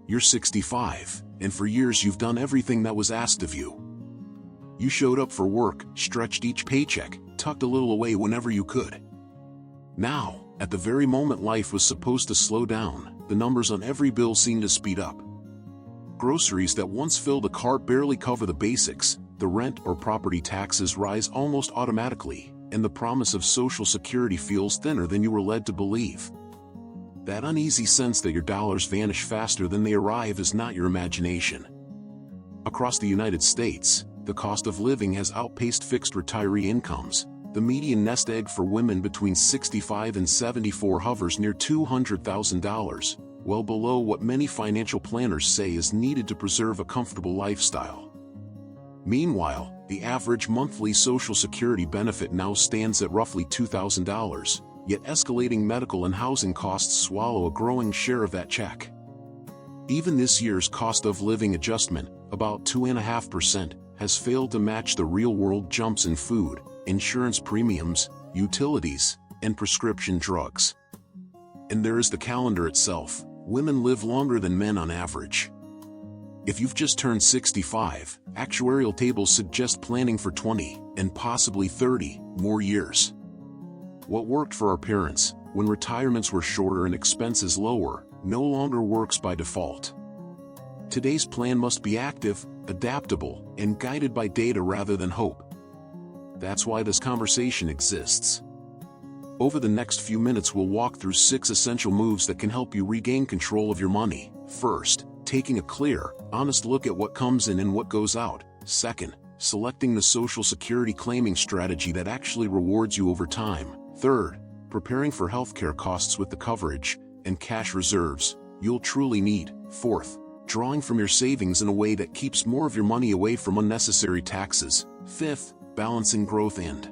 You're 65, and for years you've done everything that was asked of you. You showed up for work, stretched each paycheck, tucked a little away whenever you could. Now, at the very moment life was supposed to slow down, the numbers on every bill seem to speed up. Groceries that once filled a cart barely cover the basics, the rent or property taxes rise almost automatically, and the promise of Social Security feels thinner than you were led to believe. That uneasy sense that your dollars vanish faster than they arrive is not your imagination. Across the United States, the cost of living has outpaced fixed retiree incomes. The median nest egg for women between 65 and 74 hovers near $200,000, well below what many financial planners say is needed to preserve a comfortable lifestyle. Meanwhile, the average monthly Social Security benefit now stands at roughly $2,000, yet escalating medical and housing costs swallow a growing share of that check. Even this year's cost of living adjustment, about 2.5%, has failed to match the real-world jumps in food, insurance premiums, utilities, and prescription drugs. And there is the calendar itself. Women live longer than men on average. If you've just turned 65, actuarial tables suggest planning for 20, and possibly 30, more years. What worked for our parents, when retirements were shorter and expenses lower, no longer works by default. Today's plan must be active, adaptable, and guided by data rather than hope. That's why this conversation exists. Over the next few minutes we'll walk through 6 essential moves that can help you regain control of your money. First, taking a clear, honest look at what comes in and what goes out. Second, selecting the Social Security claiming strategy that actually rewards you over time. Third, preparing for healthcare costs with the coverage and cash reserves you'll truly need. Fourth, drawing from your savings in a way that keeps more of your money away from unnecessary taxes. Fifth, balancing growth and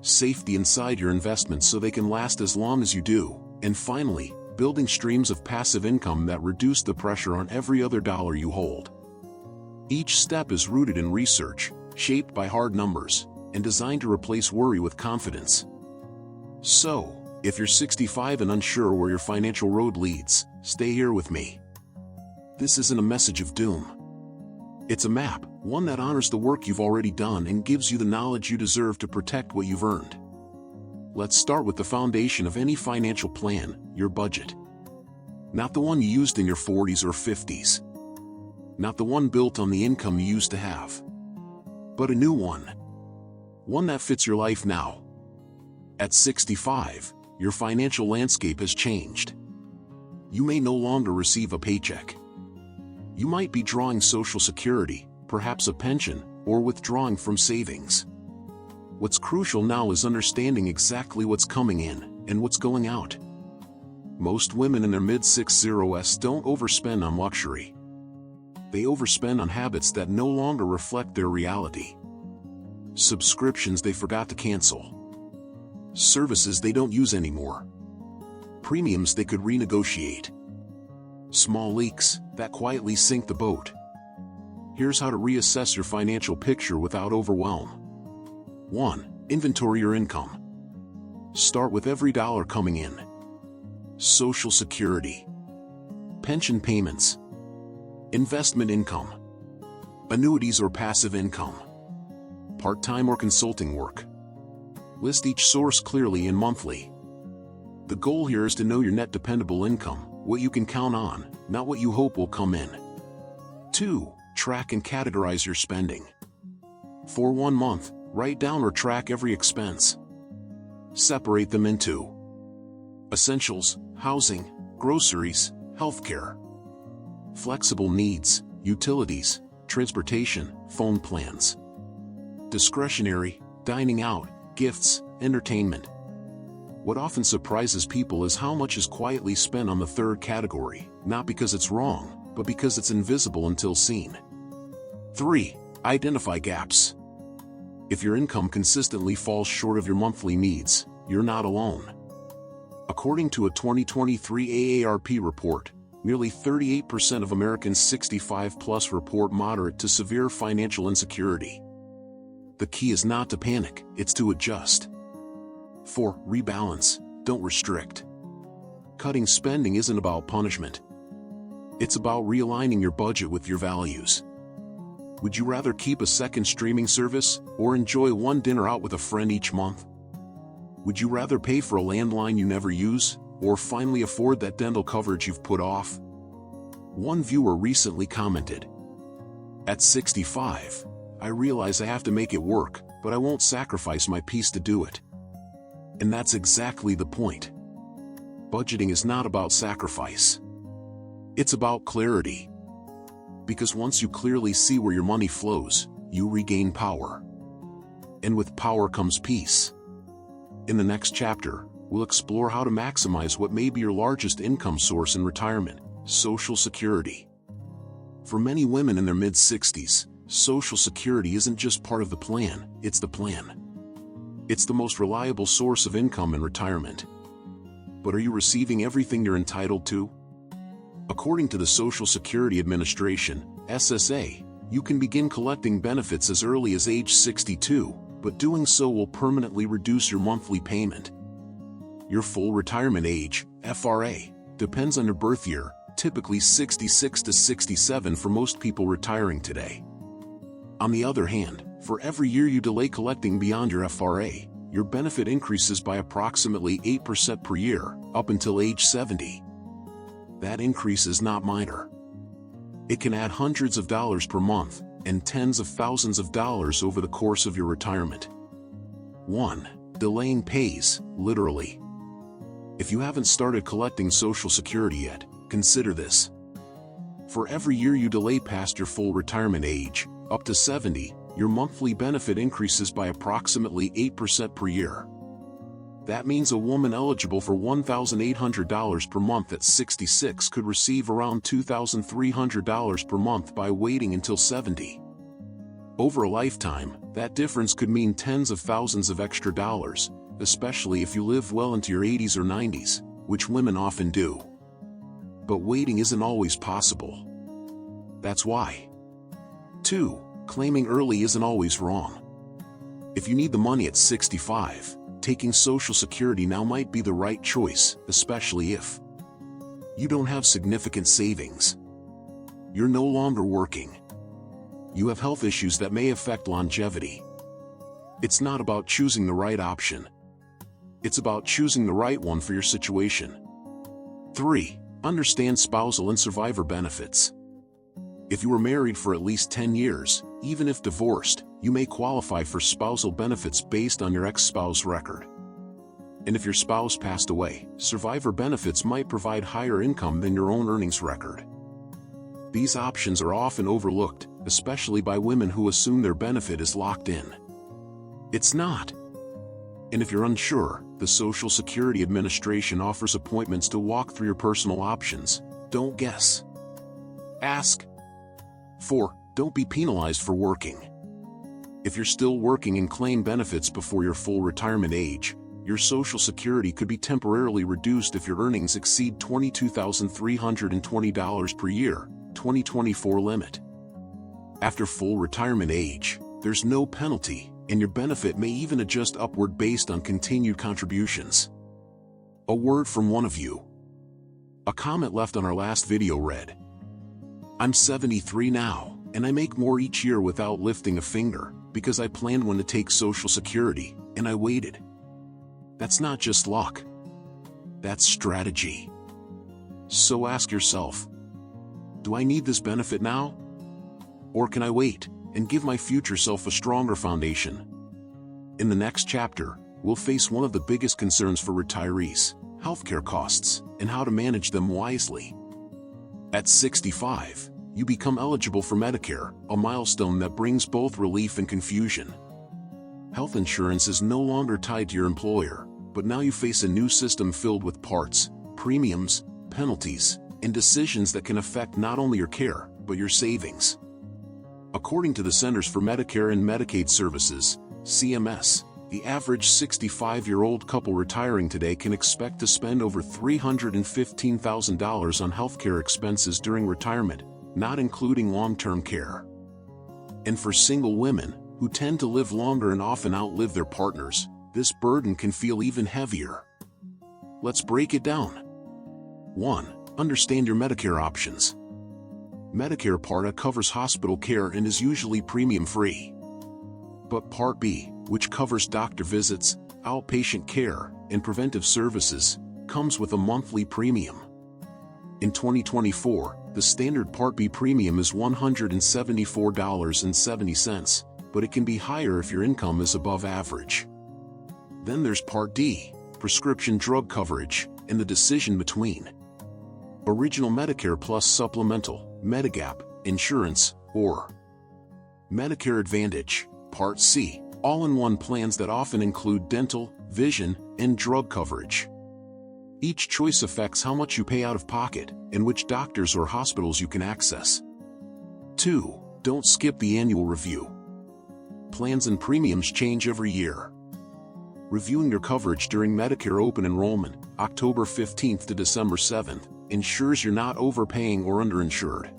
safety inside your investments so they can last as long as you do. And finally, building streams of passive income that reduce the pressure on every other dollar you hold. Each step is rooted in research, shaped by hard numbers, and designed to replace worry with confidence. So, if you're 65 and unsure where your financial road leads, stay here with me. This isn't a message of doom. It's a map, one that honors the work you've already done and gives you the knowledge you deserve to protect what you've earned. Let's start with the foundation of any financial plan, your budget. Not the one you used in your 40s or 50s. Not the one built on the income you used to have. But a new one. One that fits your life now. At 65, your financial landscape has changed. You may no longer receive a paycheck. You might be drawing Social Security, perhaps a pension, or withdrawing from savings. What's crucial now is understanding exactly what's coming in and what's going out. Most women in their mid-60s don't overspend on luxury. They overspend on habits that no longer reflect their reality. Subscriptions they forgot to cancel. Services they don't use anymore. Premiums they could renegotiate. Small leaks that quietly sink the boat. Here's how to reassess your financial picture without overwhelm. 1. Inventory your income. Start with every dollar coming in. Social Security. Pension payments. Investment income. Annuities or passive income. Part-time or consulting work. List each source clearly and monthly. The goal here is to know your net dependable income, what you can count on, not what you hope will come in. 2. Track and categorize your spending. For 1 month, write down or track every expense. Separate them into essentials, housing, groceries, healthcare. Flexible needs, utilities, transportation, phone plans. Discretionary, dining out, gifts, entertainment. What often surprises people is how much is quietly spent on the third category, not because it's wrong, but because it's invisible until seen. 3. Identify gaps. If your income consistently falls short of your monthly needs, you're not alone. According to a 2023 AARP report, nearly 38% of Americans 65+ report moderate to severe financial insecurity. The key is not to panic, it's to adjust. 4. Rebalance, don't restrict. Cutting spending isn't about punishment. It's about realigning your budget with your values. Would you rather keep a second streaming service or enjoy one dinner out with a friend each month? Would you rather pay for a landline you never use or finally afford that dental coverage you've put off? One viewer recently commented, "At 65, I realize I have to make it work, but I won't sacrifice my peace to do it." And that's exactly the point. Budgeting is not about sacrifice. It's about clarity. Because once you clearly see where your money flows, you regain power. And with power comes peace. In the next chapter, we'll explore how to maximize what may be your largest income source in retirement: Social Security. For many women in their mid-60s, Social Security isn't just part of the plan, it's the plan. It's the most reliable source of income in retirement. But are you receiving everything you're entitled to? According to the Social Security Administration, SSA, you can begin collecting benefits as early as age 62, but doing so will permanently reduce your monthly payment. Your full retirement age, FRA, depends on your birth year, typically 66 to 67 for most people retiring today. On the other hand, for every year you delay collecting beyond your FRA, your benefit increases by approximately 8% per year, up until age 70. That increase is not minor. It can add hundreds of dollars per month, and tens of thousands of dollars over the course of your retirement. 1. Delaying pays, literally. If you haven't started collecting Social Security yet, consider this. For every year you delay past your full retirement age, up to 70, your monthly benefit increases by approximately 8% per year. That means a woman eligible for $1,800 per month at 66 could receive around $2,300 per month by waiting until 70. Over a lifetime, that difference could mean tens of thousands of extra dollars, especially if you live well into your 80s or 90s, which women often do. But waiting isn't always possible. That's why. 2. Claiming early isn't always wrong. If you need the money at 65, taking Social Security now might be the right choice, especially if you don't have significant savings. You're no longer working. You have health issues that may affect longevity. It's not about choosing the right option. It's about choosing the right one for your situation. 3. Understand spousal and survivor benefits. If you were married for at least 10 years, even if divorced, you may qualify for spousal benefits based on your ex-spouse record. And if your spouse passed away, survivor benefits might provide higher income than your own earnings record. These options are often overlooked, especially by women who assume their benefit is locked in. It's not. And if you're unsure, the Social Security Administration offers appointments to walk through your personal options. Don't guess. Ask. 4. Don't be penalized for working. If you're still working and claim benefits before your full retirement age, your Social Security could be temporarily reduced if your earnings exceed $22,320 per year, 2024 limit. After full retirement age, there's no penalty, and your benefit may even adjust upward based on continued contributions. A word from one of you. A comment left on our last video read, "I'm 73 now, and I make more each year without lifting a finger, because I planned when to take Social Security, and I waited." That's not just luck. That's strategy. So ask yourself, do I need this benefit now? Or can I wait and give my future self a stronger foundation? In the next chapter, we'll face one of the biggest concerns for retirees: healthcare costs, and how to manage them wisely. At 65, you become eligible for Medicare, a milestone that brings both relief and confusion. Health insurance is no longer tied to your employer, but now you face a new system filled with parts, premiums, penalties, and decisions that can affect not only your care, but your savings. According to the Centers for Medicare and Medicaid Services, CMS, the average 65-year-old couple retiring today can expect to spend over $315,000 on healthcare expenses during retirement, not including long-term care. And for single women, who tend to live longer and often outlive their partners, this burden can feel even heavier. Let's break it down. 1. Understand your Medicare options. Medicare Part A covers hospital care and is usually premium-free. But Part B, which covers doctor visits, outpatient care, and preventive services, comes with a monthly premium. In 2024, the standard Part B premium is $174.70, but it can be higher if your income is above average. Then there's Part D, prescription drug coverage, and the decision between Original Medicare plus Supplemental, Medigap, Insurance, or Medicare Advantage, Part C, all-in-one plans that often include dental, vision, and drug coverage. Each choice affects how much you pay out of pocket and which doctors or hospitals you can access. 2. Don't skip the annual review. Plans and premiums change every year. Reviewing your coverage during Medicare open enrollment, October 15th to December 7th, ensures you're not overpaying or underinsured.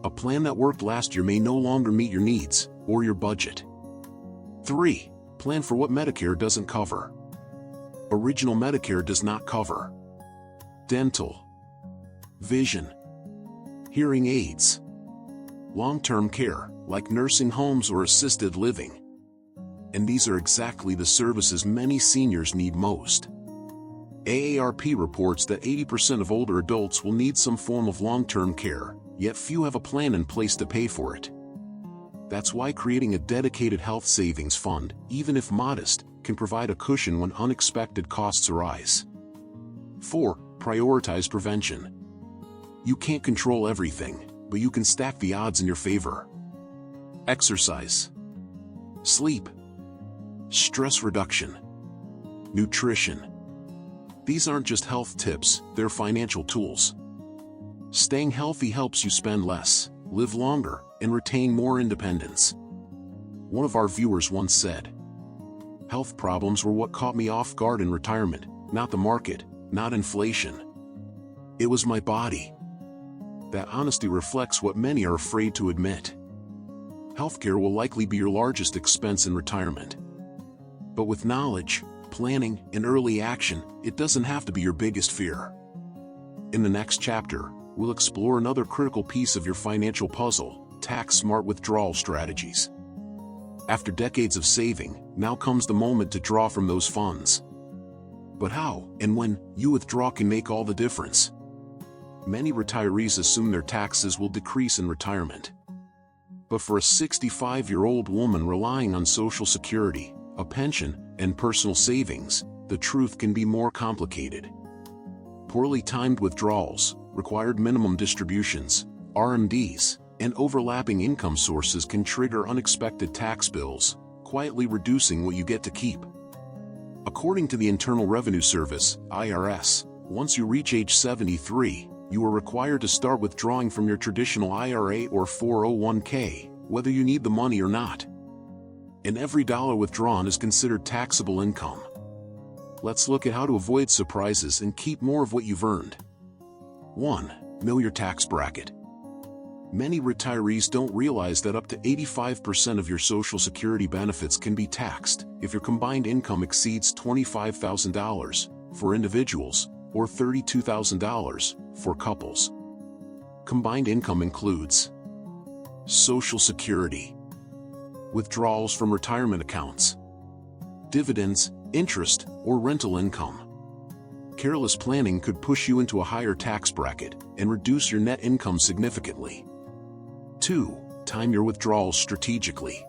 A plan that worked last year may no longer meet your needs or your budget. 3. Plan for what Medicare doesn't cover. Original Medicare does not cover dental, vision, hearing aids, long-term care, like nursing homes or assisted living. And these are exactly the services many seniors need most. AARP reports that 80% of older adults will need some form of long-term care, yet few have a plan in place to pay for it. That's why creating a dedicated health savings fund, even if modest, can provide a cushion when unexpected costs arise. 4. Prioritize prevention. You can't control everything, but you can stack the odds in your favor. Exercise, sleep, stress reduction, nutrition. These aren't just health tips, they're financial tools. Staying healthy helps you spend less, live longer, and retain more independence. One of our viewers once said, "Health problems were what caught me off guard in retirement, not the market, not inflation. It was my body." That honesty reflects what many are afraid to admit. Healthcare will likely be your largest expense in retirement. But with knowledge, planning, and early action, it doesn't have to be your biggest fear. In the next chapter, we'll explore another critical piece of your financial puzzle: tax-smart withdrawal strategies. After decades of saving, now comes the moment to draw from those funds. But how and when you withdraw can make all the difference. Many retirees assume their taxes will decrease in retirement. But for a 65-year-old woman relying on Social Security, a pension, and personal savings, the truth can be more complicated. Poorly timed withdrawals, required minimum distributions, RMDs, and overlapping income sources can trigger unexpected tax bills, quietly reducing what you get to keep. According to the Internal Revenue Service, IRS, once you reach age 73, you are required to start withdrawing from your traditional IRA or 401k, whether you need the money or not. And every dollar withdrawn is considered taxable income. Let's look at how to avoid surprises and keep more of what you've earned. 1. Know your tax bracket. Many retirees don't realize that up to 85% of your Social Security benefits can be taxed if your combined income exceeds $25,000 for individuals or $32,000 for couples. Combined income includes Social Security, withdrawals from retirement accounts, dividends, interest, or rental income. Careless planning could push you into a higher tax bracket and reduce your net income significantly. 2. Time your withdrawals strategically.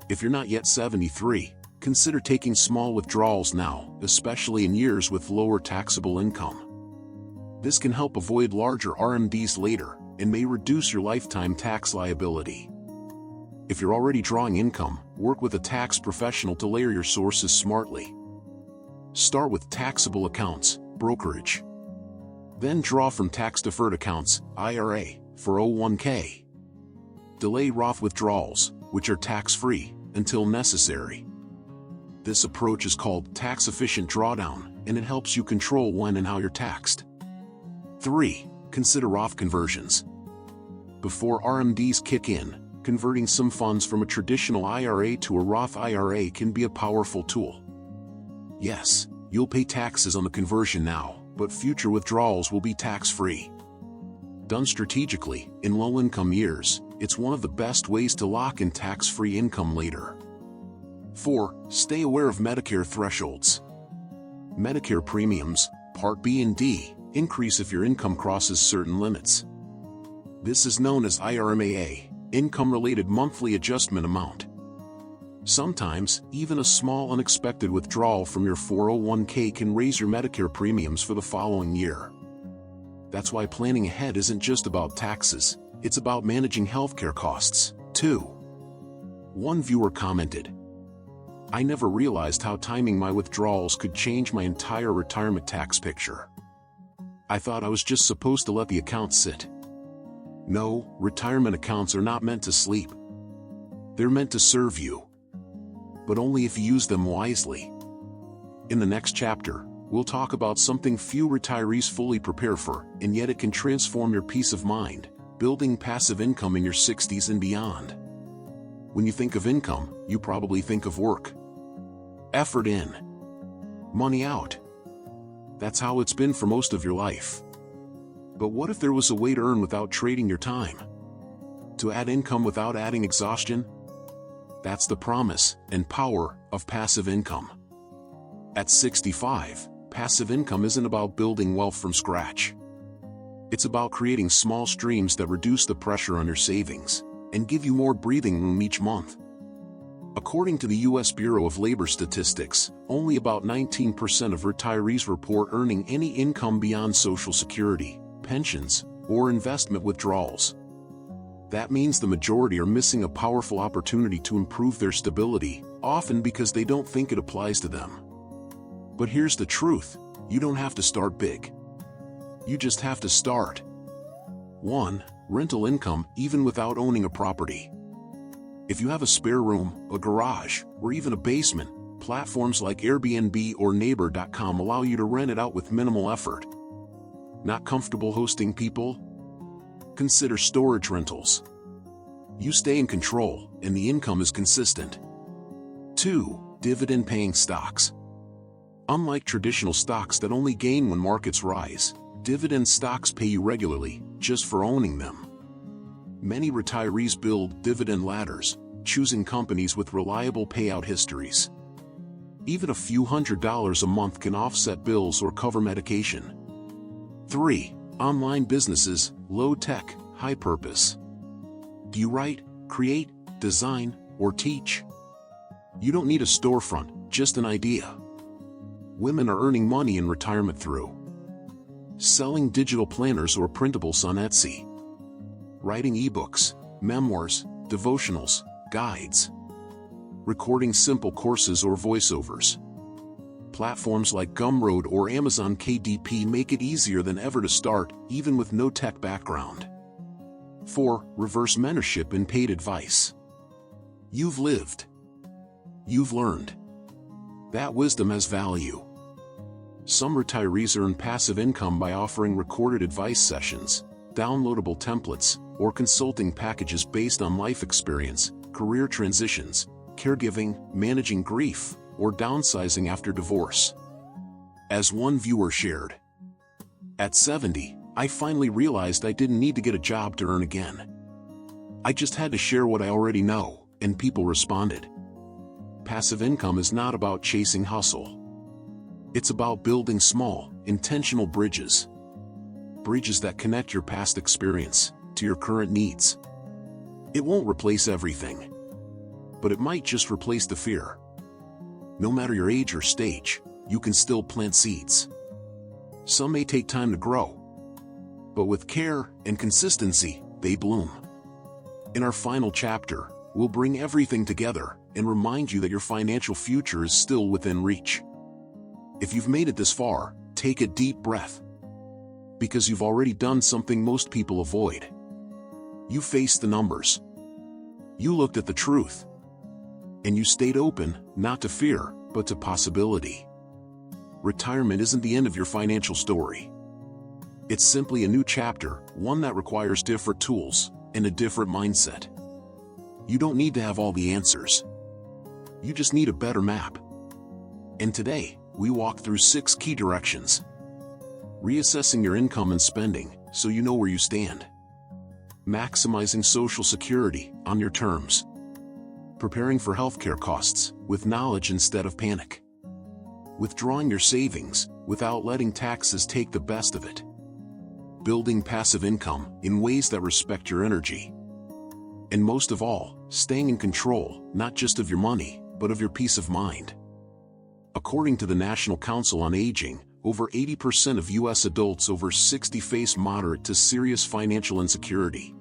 If you're not yet 73, consider taking small withdrawals now, especially in years with lower taxable income. This can help avoid larger RMDs later and may reduce your lifetime tax liability. If you're already drawing income, work with a tax professional to layer your sources smartly. Start with taxable accounts, brokerage. Then draw from tax-deferred accounts, IRA, 401k. Delay Roth withdrawals, which are tax-free, until necessary. This approach is called tax-efficient drawdown, and it helps you control when and how you're taxed. 3. Consider Roth conversions. Before RMDs kick in, converting some funds from a traditional IRA to a Roth IRA can be a powerful tool. Yes, you'll pay taxes on the conversion now, but future withdrawals will be tax-free. Done strategically, in low-income years, it's one of the best ways to lock in tax-free income later. 4. Stay aware of Medicare thresholds. Medicare premiums, Part B and D, increase if your income crosses certain limits. This is known as IRMAA, Income-Related Monthly Adjustment Amount. Sometimes, even a small unexpected withdrawal from your 401k can raise your Medicare premiums for the following year. That's why planning ahead isn't just about taxes, it's about managing healthcare costs, too. One viewer commented, "I never realized how timing my withdrawals could change my entire retirement tax picture. I thought I was just supposed to let the account sit." No, retirement accounts are not meant to sleep. They're meant to serve you. But only if you use them wisely. In the next chapter, we'll talk about something few retirees fully prepare for, and yet it can transform your peace of mind, building passive income in your 60s and beyond. When you think of income, you probably think of work. Effort in. Money out. That's how it's been for most of your life. But what if there was a way to earn without trading your time? To add income without adding exhaustion? That's the promise and power of passive income. At 65, passive income isn't about building wealth from scratch. It's about creating small streams that reduce the pressure on your savings and give you more breathing room each month. According to the U.S. Bureau of Labor Statistics, only about 19% of retirees report earning any income beyond Social Security, pensions, or investment withdrawals. That means the majority are missing a powerful opportunity to improve their stability, often because they don't think it applies to them. But here's the truth, you don't have to start big. You just have to start. 1. Rental income, even without owning a property. If you have a spare room, a garage, or even a basement, platforms like Airbnb or Neighbor.com allow you to rent it out with minimal effort. Not comfortable hosting people? Consider storage rentals. You stay in control, and the income is consistent. 2. Dividend-paying stocks. Unlike traditional stocks that only gain when markets rise, dividend stocks pay you regularly, just for owning them. Many retirees build dividend ladders, choosing companies with reliable payout histories. Even a few $100s a month can offset bills or cover medication. 3. Online businesses, low-tech, high-purpose. Do you write, create, design, or teach? You don't need a storefront, just an idea. Women are earning money in retirement through selling digital planners or printables on Etsy, writing ebooks, memoirs, devotionals, guides, recording simple courses or voiceovers. Platforms like Gumroad or Amazon KDP make it easier than ever to start, even with no tech background. 4. Reverse mentorship and paid advice. You've lived. You've learned. That wisdom has value. Some retirees earn passive income by offering recorded advice sessions, downloadable templates, or consulting packages based on life experience, career transitions, caregiving, managing grief, or downsizing after divorce. As one viewer shared, "At 70, I finally realized I didn't need to get a job to earn again. I just had to share what I already know," and people responded. Passive income is not about chasing hustle. It's about building small, intentional bridges. Bridges that connect your past experience to your current needs. It won't replace everything, but it might just replace the fear. No matter your age or stage, you can still plant seeds. Some may take time to grow, but with care and consistency, they bloom. In our final chapter, we'll bring everything together and remind you that your financial future is still within reach. If you've made it this far, take a deep breath. Because you've already done something most people avoid. You faced the numbers. You looked at the truth. And you stayed open, not to fear, but to possibility. Retirement isn't the end of your financial story. It's simply a new chapter, one that requires different tools and a different mindset. You don't need to have all the answers. You just need a better map. And today, we walk through 6 key directions. Reassessing your income and spending, so you know where you stand. Maximizing Social Security on your terms. Preparing for healthcare costs with knowledge instead of panic. Withdrawing your savings without letting taxes take the best of it. Building passive income in ways that respect your energy. And most of all, staying in control, not just of your money, but of your peace of mind. According to the National Council on Aging, over 80% of U.S. adults over 60 face moderate to serious financial insecurity.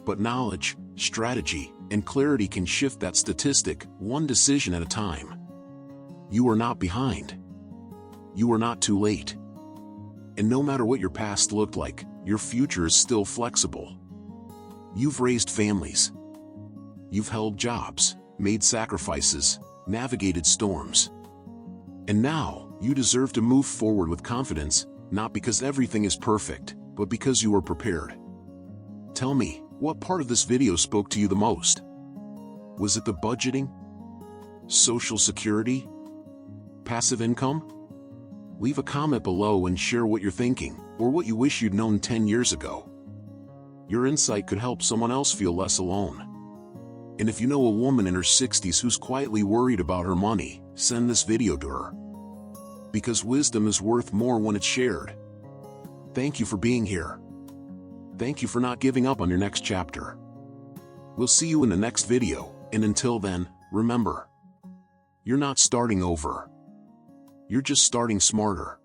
But knowledge, strategy, and clarity can shift that statistic one decision at a time. You are not behind. You are not too late. And no matter what your past looked like, your future is still flexible. You've raised families. You've held jobs, made sacrifices, navigated storms. And now, you deserve to move forward with confidence, not because everything is perfect, but because you are prepared. Tell me, what part of this video spoke to you the most? Was it the budgeting? Social Security? Passive income? Leave a comment below and share what you're thinking, or what you wish you'd known 10 years ago. Your insight could help someone else feel less alone. And if you know a woman in her 60s who's quietly worried about her money, send this video to her. Because wisdom is worth more when it's shared. Thank you for being here. Thank you for not giving up on your next chapter. We'll see you in the next video, and until then, remember, you're not starting over. You're just starting smarter.